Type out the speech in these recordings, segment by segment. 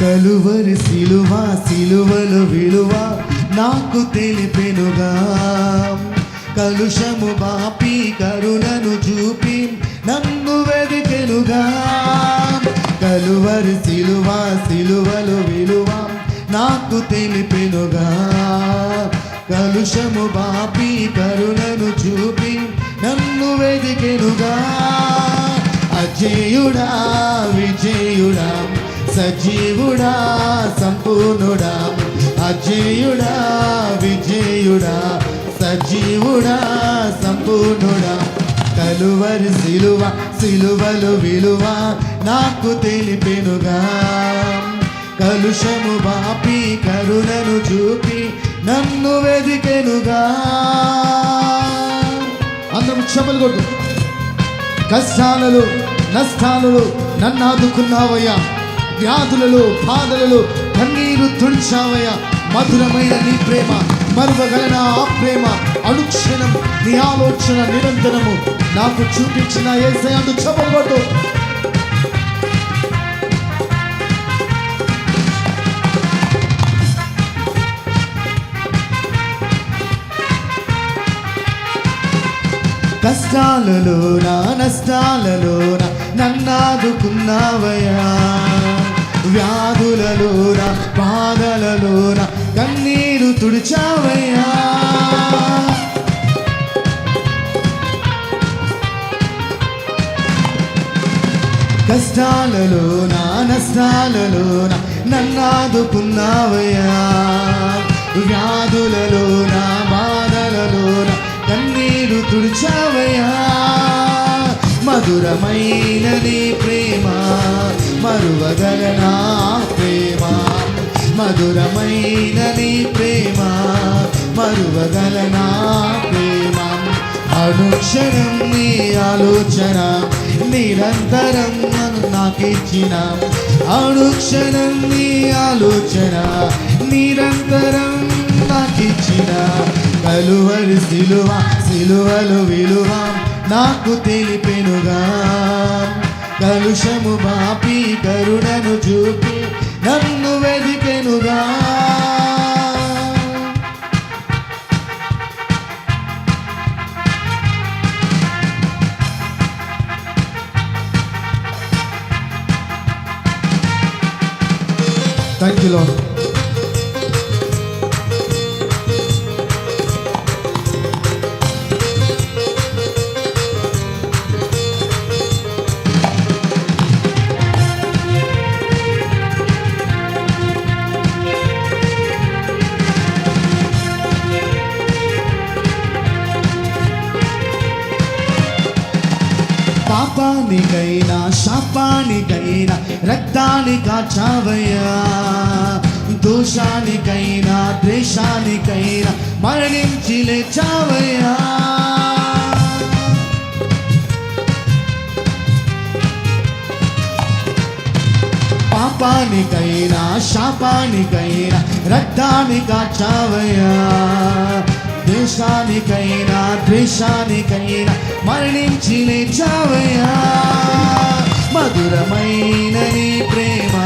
కలువరి సిలువ సిలువలు విలువ నాకు తెలిపెనుగా. కలుషము బాపి కరుణను చూపి నన్ను వెదికెనుగా. కలువరి సిలువ సిలువలు విలువ నాకు తెలిపెనుగా. కలుషము బాపి కరుణను చూపి నన్ను వెదికెనుగా. అజేయుడా విజయుడా సజీవుడా సంపూర్ణుడా. అజేయుడా విజయుడా సజీవుడా సంపూర్ణుడా. కలువరి సిలువ సిలువలు విలువ నాకు తెలిపెనుగా. కలుషము బాపి కరుణను చూపి నన్ను వెదికెనుగా. అందరం చెప్పులు కొట్టు. కష్టాలలో నష్టాలలో నన్ను ఆదుకున్నావయ్యా. వ్యాధులలో బాధలలో కన్నీరు తుడిచావయ్యా. మధురమైన నీ ప్రేమ మరువగలన ఆ ప్రేమ అనుక్షణం నీ ఆలోచన నిరంతరము నాకు చూపించిన యేసయ్యను చెప్పులు కొట్టు. కష్టాలలోన నష్టాలలోన నన్నాదుకున్నావయ్యా. వ్యాధులలోన బాధలలోన కన్నీరు తుడిచావయ్యా. కష్టాలలోన నష్టాలలోన నన్నాదుకున్నావయ్యా. వ్యాధులలోన బాధలలోన కన్నీరు తుడిచావయ్యా. మధురమైన నీ ప్రేమ మరువగలనా ప్రేమ. మధురమైన నీ ప్రేమ మరువగలనా ప్రేమ. అనుక్షణం నీ ఆలోచన నిరంతరం నాకిచ్చిన. అనుక్షణం నీ ఆలోచన నిరంతరం నాకిచ్చిన. కలువరి సిలువ సిలువలు విలువ నాకు తెలిపెనుగా. కలుషము బాపి కరుణను చూపి నన్ను వెదికెనుగా. Thank you lord. పాపానికైనా శాపానికైనా రక్తాన్ని కాచావయ్యా. దోషానికైనా ద్వేషానికైనా మరణించి లేచావయ్యా. పాపానికైనా శాపానికైనా రక్తాన్ని కాచావయ్యా. దేశానికైనా ద్వేషానికైనా మరణించి లేచావయ్యా. మధురమైన నీ ప్రేమ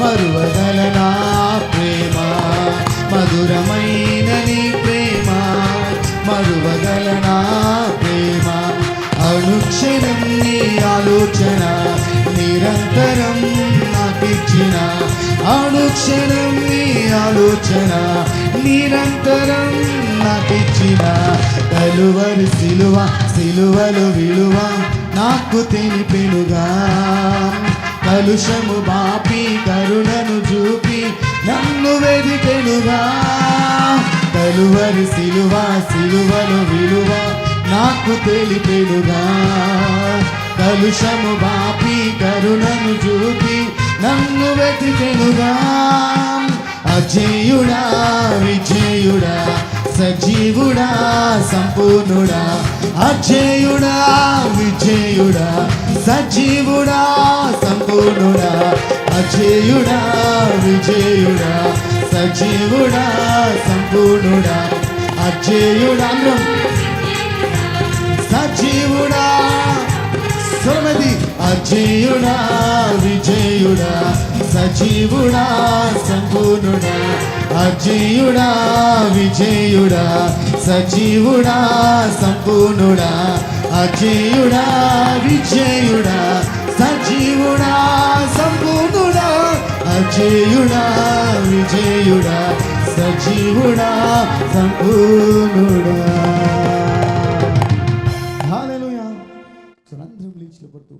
మరువగలనా ప్రేమ. మధురమైన నీ ప్రేమ మరువగలనా ప్రేమ. అనుక్షణం నీ ఆలోచన నిరంతరం నాకిచ్చిన. అనుక్షణం నీ ఆలోచన నిరంతరం నాకిచ్చిన. కలువరి సిలువ సిలువలు విలువ నాకు తెలిపెనుగా. కలుషము బాపి కరుణను చూపి నన్ను వెదికెనుగా. కలువరి సిలువ సిలువలు విలువ నాకు తెలిపెనుగా. కలుషము బాపి కరుణను చూపి నన్ను వెతికెనుగా. అజేయుడా విజయుడా సజీవుడా సంపూర్ణుడా. అజేయుడా విజయుడా సజీవుడా సంపూర్ణుడా. అజేయుడా విజయుడా సజీవుడా సంపూర్ణుడా. అజేయుడా సజీవుడా స్వరమది అజేయుడా విజయుడా సజీవుడా సంపూర్ణుడా అజేయుడా విజయుడా సజీవుడా సంపూర్ణుడా అజేయుడా విజయుడా సజీవుడా సంపూర్ణుడా అజేయుడా విజయుడా సజీవుడా సంపూర్ణుడా. హల్లెలూయా. అందరం లేచి నిలబడి